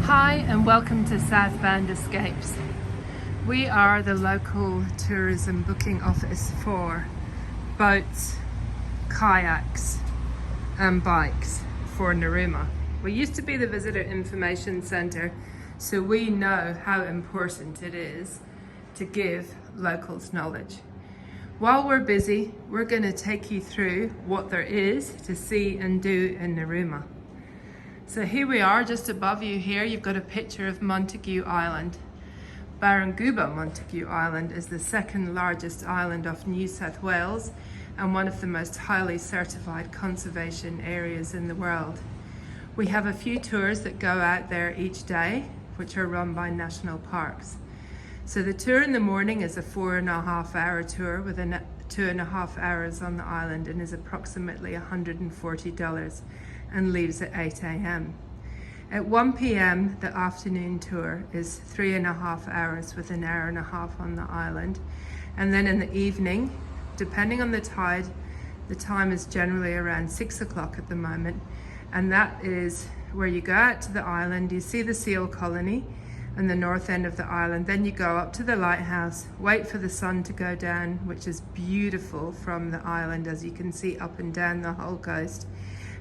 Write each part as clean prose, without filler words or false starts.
Hi and welcome to Southbound Escapes. We are the local tourism booking office for boats, kayaks and bikes for Narooma. We used to be the Visitor Information Centre, so we know how important it is to give locals knowledge. While we're busy, we're going to take you through what there is to see and do in Narooma. So here we are, just above you here, you've got a picture of Montague Island. Barranguba Montague Island is the second largest island of New South Wales and one of the most highly certified conservation areas in the world. We have a few tours that go out there each day, which are run by national parks. So the tour in the morning is a 4.5-hour tour with 2.5 hours on the island and is approximately $140 and leaves at 8 a.m. At 1 p.m. the afternoon tour is 3.5 hours with 1.5 hours on the island, and then in the evening, depending on the tide, the time is generally around 6 o'clock at the moment, and that is where you go out to the island, you see the seal colony and the north end of the island, then you go up to the lighthouse, wait for the sun to go down, which is beautiful from the island as you can see up and down the whole coast.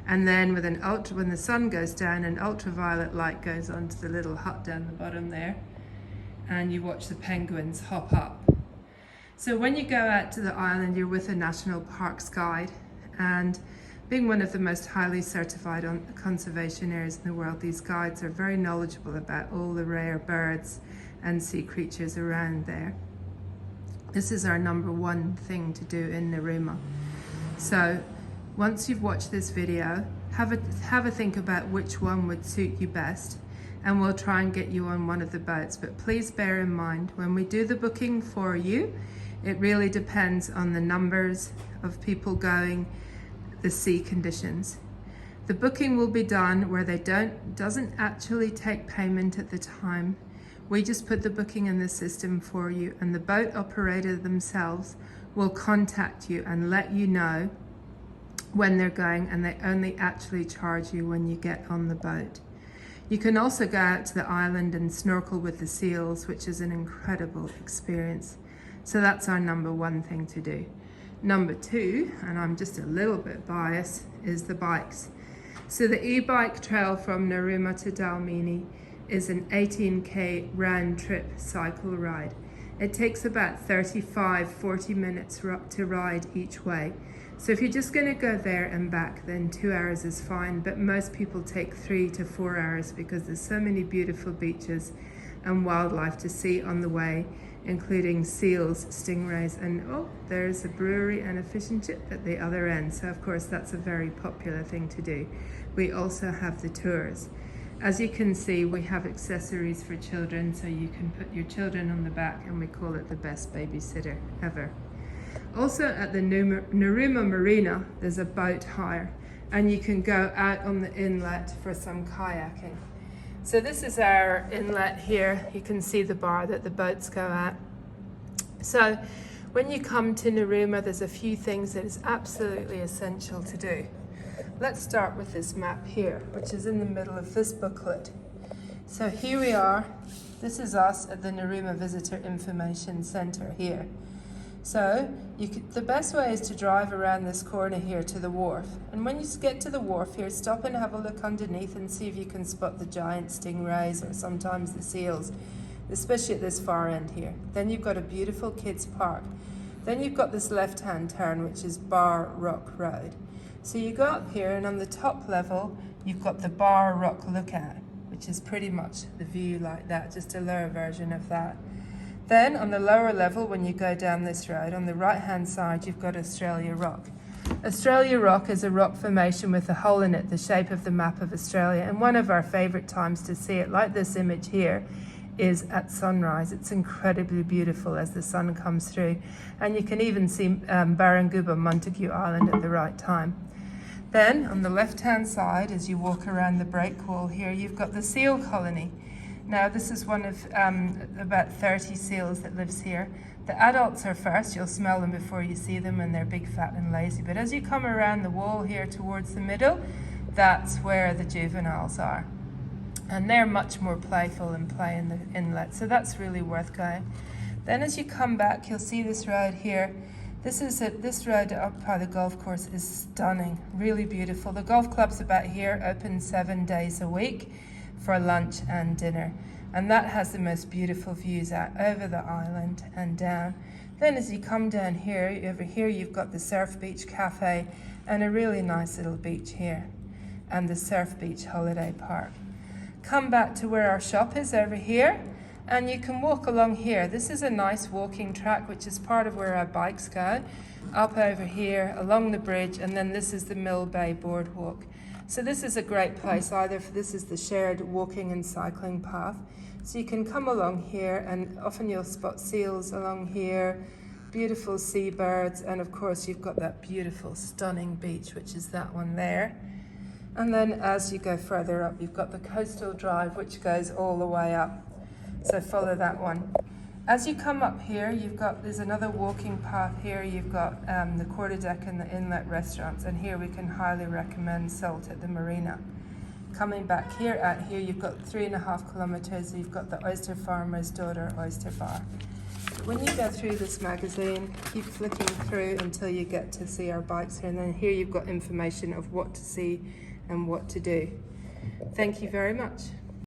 And then when the sun goes down, an ultraviolet light goes onto the little hut down the bottom there, and you watch the penguins hop up. So when you go out to the island, you're with a national parks guide, and being one of the most highly certified conservation areas in the world, these guides are very knowledgeable about all the rare birds and sea creatures around there. This is our number one thing to do in Narooma. So once you've watched this video, have a think about which one would suit you best, and we'll try and get you on one of the boats. But please bear in mind, when we do the booking for you, it really depends on the numbers of people going, the sea conditions. The booking will be done where they doesn't actually take payment at the time. We just put the booking in the system for you, and the boat operator themselves will contact you and let you know when they're going, and they only actually charge you when you get on the boat. You can also go out to the island and snorkel with the seals, which is an incredible experience. So that's our number one thing to do. Number two, and I'm just a little bit biased, is the bikes. So the e-bike trail from Narooma to Dalmini is an 18k round trip cycle ride. It takes about 35-40 minutes to ride each way. So if you're just going to go there and back, then 2 hours is fine, but most people take 3 to 4 hours because there's so many beautiful beaches and wildlife to see on the way, including seals, stingrays, and oh, there's a brewery and a fish and chip at the other end. So of course that's a very popular thing to do. We also have the tours. As you can see, we have accessories for children, so you can put your children on the back, and we call it the best babysitter ever. Also at the Narooma Marina, there's a boat hire, and you can go out on the inlet for some kayaking. So this is our inlet here. You can see the bar that the boats go at. So when you come to Narooma, there's a few things that is absolutely essential to do. Let's start with this map here, which is in the middle of this booklet. So here we are. This is us at the Narooma Visitor Information Centre here. So the best way is to drive around this corner here to the wharf. And when you get to the wharf here, stop and have a look underneath and see if you can spot the giant stingrays or sometimes the seals, especially at this far end here. Then you've got a beautiful kids park. Then you've got this left-hand turn, which is Bar Rock Road. So you go up here, and on the top level, you've got the Bar Rock Lookout, which is pretty much the view like that, just a lower version of that. Then on the lower level, when you go down this road, on the right hand side, you've got Australia Rock. Australia Rock is a rock formation with a hole in it, the shape of the map of Australia. And one of our favourite times to see it, like this image here, is at sunrise. It's incredibly beautiful as the sun comes through. And you can even see Barranguba Montague Island at the right time. Then on the left hand side, as you walk around the break wall here, you've got the seal colony. Now this is one of about 30 seals that lives here. The adults are first, you'll smell them before you see them, and they're big, fat and lazy. But as you come around the wall here towards the middle, that's where the juveniles are. And they're much more playful and play in the inlet, so that's really worth going. Then as you come back, you'll see this road here. This road up by the golf course is stunning, really beautiful. The golf club's about here, open 7 days a week for lunch and dinner. And that has the most beautiful views out over the island and down. Then as you come down here, over here you've got the Surf Beach Cafe and a really nice little beach here, and the Surf Beach Holiday Park. Come back to where our shop is over here, and you can walk along here. This is a nice walking track, which is part of where our bikes go, up over here, along the bridge, and then this is the Mill Bay Boardwalk. So this is a great place, this is the shared walking and cycling path. So you can come along here, and often you'll spot seals along here, beautiful seabirds, and of course you've got that beautiful, stunning beach, which is that one there. And then as you go further up, you've got the Coastal Drive, which goes all the way up. So follow that one. As you come up here, there's another walking path here. You've got the quarterdeck and the inlet restaurants, and here we can highly recommend Salt at the Marina. Coming back here, out here, you've got 3.5 kilometers. You've got the Oyster Farmer's Daughter Oyster Bar. When you go through this magazine, keep flicking through until you get to see our bikes here, and then here you've got information of what to see and what to do. Thank you very much.